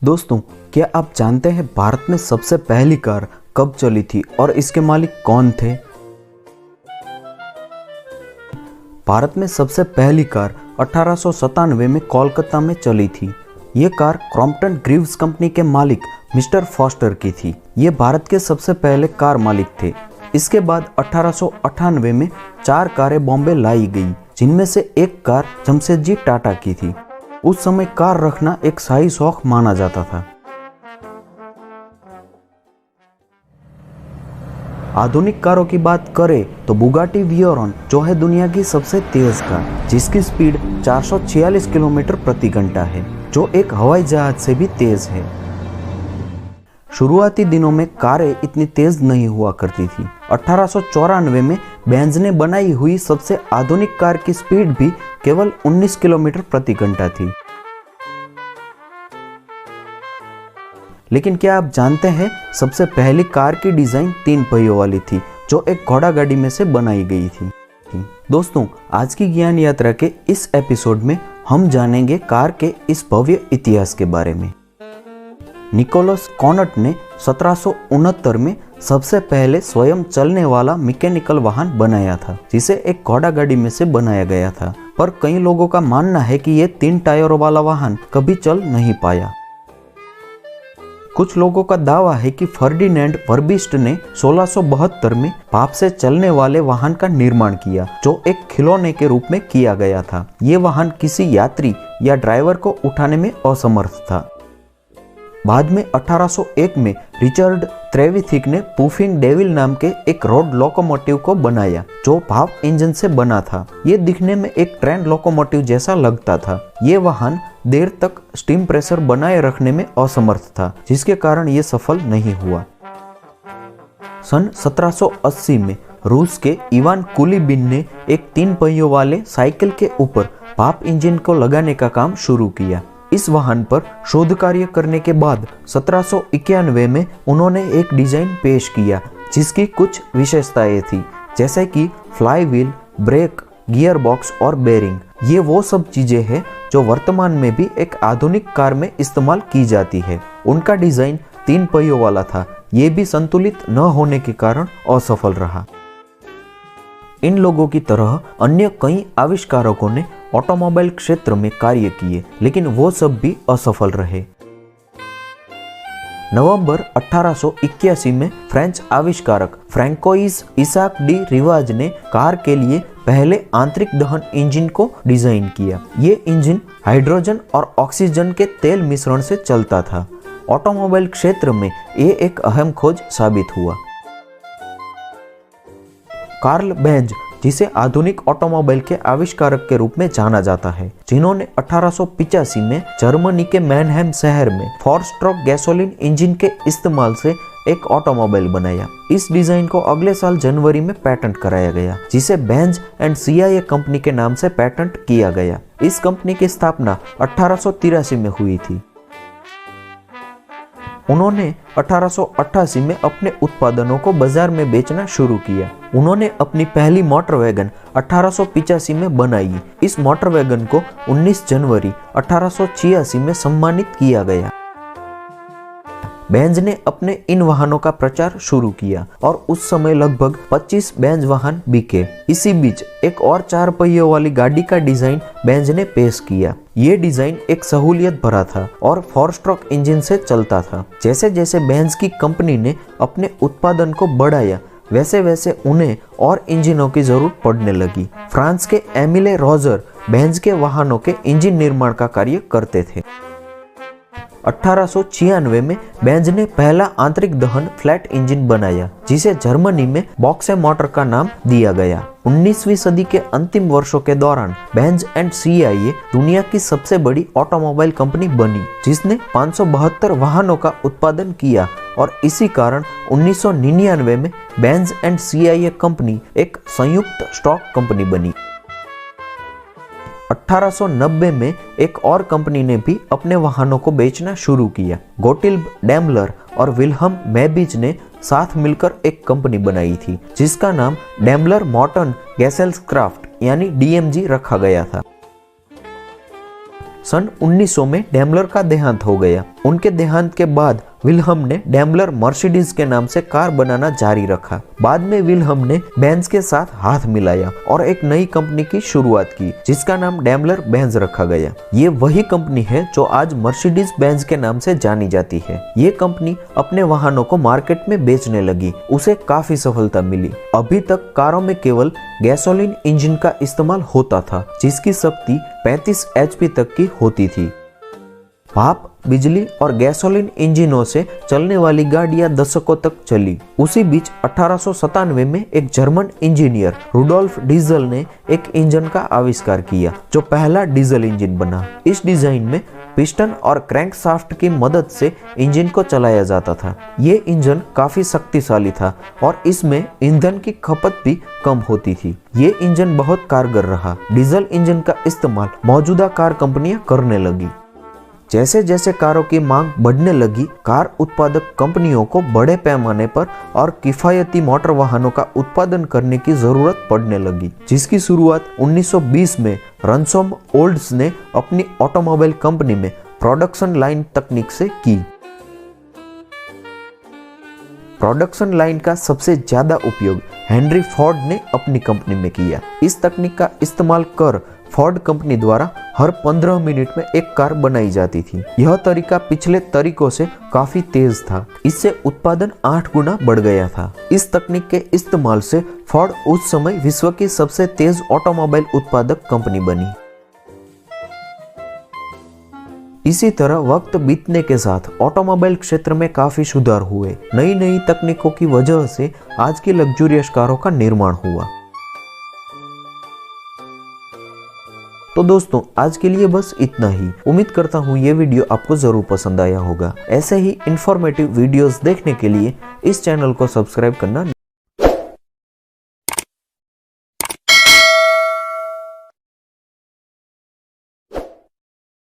दोस्तों, क्या आप जानते हैं भारत में सबसे पहली कार कब चली थी और इसके मालिक कौन थे? भारत में सबसे पहली कार 1897 में कोलकाता में चली थी। ये कार क्रॉम्पटन ग्रीव्स कंपनी के मालिक मिस्टर फॉस्टर की थी। ये भारत के सबसे पहले कार मालिक थे। इसके बाद 1898 में 4 कारें बॉम्बे लाई गई, जिनमें से एक कार जमशेदजी टाटा की थी। उस समय कार रखना एक शाही शौक माना जाता था। आधुनिक कारों की बात करें तो बुगाटी वियरॉन जो है दुनिया की सबसे तेज कार, जिसकी स्पीड 446 किलोमीटर प्रति घंटा है, जो एक हवाई जहाज से भी तेज है। शुरुआती दिनों में कारें इतनी तेज नहीं हुआ करती थी। 1894 में बेंज ने बनाई हुई सबसे आधुनिक कार की स्पीड भी केवल 19 किलोमीटर प्रति घंटा थी। लेकिन क्या आप जानते हैं, सबसे पहली कार की डिजाइन 3 पहियों वाली थी, जो एक घोड़ा गाड़ी में से बनाई गई थी। दोस्तों, आज की ज्ञान यात्रा के इस एपिसोड में हम जानेंगे कार के इस भव्य इतिहास के बारे में। निकोलस कॉनट ने 1769 में सबसे पहले स्वयं चलने वाला मैकेनिकल वाहन बनाया था, जिसे एक घोड़ा गाड़ी में से बनाया गया था। पर कई लोगों का मानना है कि यह 3 टायरों वाला वाहन कभी चल नहीं पाया। कुछ लोगों का दावा है कि फर्डिनेंड वर्बिस्ट ने 1672 में भाप से चलने वाले वाहन का निर्माण किया, जो एक खिलौने के रूप में किया गया था। ये वाहन किसी यात्री या ड्राइवर को उठाने में असमर्थ था। बाद में 1801 में रिचर्ड ट्रेविथिक ने पुफिंग डेविल नाम के एक रोड लोकोमोटिव को बनाया, जो भाप इंजन से बना था। ये दिखने में एक ट्रेन लोकोमोटिव जैसा लगता था। ये वाहन देर तक स्टीम प्रेशर बनाए रखने में असमर्थ था, जिसके कारण ये सफल नहीं हुआ। सन 1780 में रूस के इवान कुलीबिन ने एक 3 पहियों वाले साइकिल के ऊपर भाप इंजन को लगाने का काम शुरू किया। इस वाहन पर शोध कार्य करने के बाद 1791 में उन्होंने एक डिजाइन पेश किया, जिसकी कुछ विशेषताएं थी, जैसे कि fly wheel, brake, gear box और बेरिंग। ये वो सब चीजें हैं जो वर्तमान में भी एक आधुनिक कार में इस्तेमाल की जाती है। उनका डिजाइन 3 पहियों वाला था। ये भी संतुलित न होने के कारण असफल रहा। इन लोगों की तरह अन्य कई आविष्कारकों ने ऑटोमोबाइल क्षेत्र में कार्य किए, लेकिन वो सब भी असफल रहे। नवंबर 1881 में फ्रेंच आविष्कारक फ्रैंकोइस इसाक डी रिवाज ने कार के लिए पहले आंतरिक दहन इंजन को डिजाइन किया। ये इंजन हाइड्रोजन और ऑक्सीजन के तेल मिश्रण से चलता था। ऑटोमोबाइल क्षेत्र में ये एक अहम खोज साबित हुआ। कार्ल बेंज, जिसे आधुनिक ऑटोमोबाइल के आविष्कारक के रूप में जाना जाता है, जिन्होंने 1885 में जर्मनी के मैनहेम शहर में 4 स्ट्रोक गैसोलीन इंजन के इस्तेमाल से एक ऑटोमोबाइल बनाया। इस डिजाइन को अगले साल जनवरी में पेटेंट कराया गया, जिसे बेंज एंड CIA कंपनी के नाम से पेटेंट किया गया। इस कंपनी की स्थापना 1883 में हुई थी। उन्होंने 1888 में अपने उत्पादनों को बाजार में बेचना शुरू किया। उन्होंने अपनी पहली मोटर वैगन 1885 में बनाई। इस मोटर वैगन को 19 जनवरी 1886 में सम्मानित किया गया। बेंज ने अपने इन वाहनों का प्रचार शुरू किया और उस समय लगभग 25 बेंज वाहन बिके। इसी बीच एक और 4 पहियों वाली गाड़ी का डिजाइन बेंज ने पेश किया। ये डिजाइन एक सहूलियत भरा था और 4 स्ट्रोक इंजन से चलता था। जैसे जैसे बेंज की कंपनी ने अपने उत्पादन को बढ़ाया, वैसे वैसे उन्हें और इंजनों की जरूरत पड़ने लगी। फ्रांस के एमिले रोजर बेंज के वाहनों के इंजन निर्माण का कार्य करते थे। 1896 में बेंज ने पहला आंतरिक दहन फ्लैट इंजन बनाया, जिसे जर्मनी में बॉक्से मोटर का नाम दिया गया। 19वीं सदी के अंतिम वर्षों के दौरान बेंज एंड CIA दुनिया की सबसे बड़ी ऑटोमोबाइल कंपनी बनी, जिसने 572 वाहनों का उत्पादन किया और इसी कारण 1999 में बेंज एंड CIA कंपनी एक संयुक्त स्टॉक कंपनी बनी। 1890 में एक और कंपनी ने भी अपने वाहनों को बेचना शुरू किया। गोटिल्ब डैमलर और विल्हम मैबिज ने साथ मिलकर एक कंपनी बनाई थी, जिसका नाम डैमलर मॉर्टन गैसेल्सक्राफ्ट यानी DMG रखा गया था। सन 1900 में डैमलर का देहांत हो गया। उनके देहांत के बाद विल्हम ने डैम्बलर मर्सिडीज के नाम से कार बनाना जारी रखा। बाद में विल्हम ने बेंज के साथ हाथ मिलाया और एक नई कंपनी की शुरुआत की जिसका नाम डैम्बलर बेंज रखा गया। ये वही कंपनी है जो आज मर्सिडीज बेंज के नाम से जानी जाती है। ये कंपनी अपने वाहनों को मार्केट में बेचने लगी, उसे काफी सफलता मिली। अभी तक कारों में केवल गैसोलीन इंजन का इस्तेमाल होता था जिसकी शक्ति 35 HP तक की होती थी। भाप, बिजली और गैसोलीन इंजनों से चलने वाली गाड़ियां दशकों तक चली। उसी बीच 1897 में एक जर्मन इंजीनियर रुडोल्फ डीजल ने एक इंजन का आविष्कार किया जो पहला डीजल इंजन बना। इस डिजाइन में पिस्टन और क्रैंकशाफ्ट की मदद से इंजन को चलाया जाता था। ये इंजन काफी शक्तिशाली था और इसमें ईंधन की खपत भी कम होती थी। ये इंजन बहुत कारगर रहा। डीजल इंजन का इस्तेमाल मौजूदा कार कंपनियां करने लगी। जैसे जैसे कारों की मांग बढ़ने लगी, कार उत्पादक कंपनियों को बड़े पैमाने पर और किफायती मोटर वाहनों का उत्पादन करने की जरूरत पड़ने लगी, जिसकी शुरुआत 1920 में रनसोम ओल्ड्स ने अपनी ऑटोमोबाइल कंपनी में प्रोडक्शन लाइन तकनीक से की। प्रोडक्शन लाइन का सबसे ज्यादा उपयोग हेनरी फोर्ड ने अपनी कंपनी में किया। इस तकनीक का इस्तेमाल कर फोर्ड कंपनी द्वारा हर 15 मिनट में एक कार बनाई जाती थी। यह तरीका पिछले तरीकों से काफी तेज था। इससे उत्पादन 8 गुना बढ़ गया था। इस तकनीक के इस्तेमाल से फोर्ड उस समय विश्व की सबसे तेज ऑटोमोबाइल उत्पादक कंपनी बनी। इसी तरह वक्त बीतने के साथ ऑटोमोबाइल क्षेत्र में काफी सुधार हुए। नई नई तकनीकों की वजह से आज की लग्जूरियस कारों का निर्माण हुआ। तो दोस्तों आज के लिए बस इतना ही। उम्मीद करता हूँ ये वीडियो आपको जरूर पसंद आया होगा। ऐसे ही इंफॉर्मेटिव वीडियोस देखने के लिए इस चैनल को सब्सक्राइब करना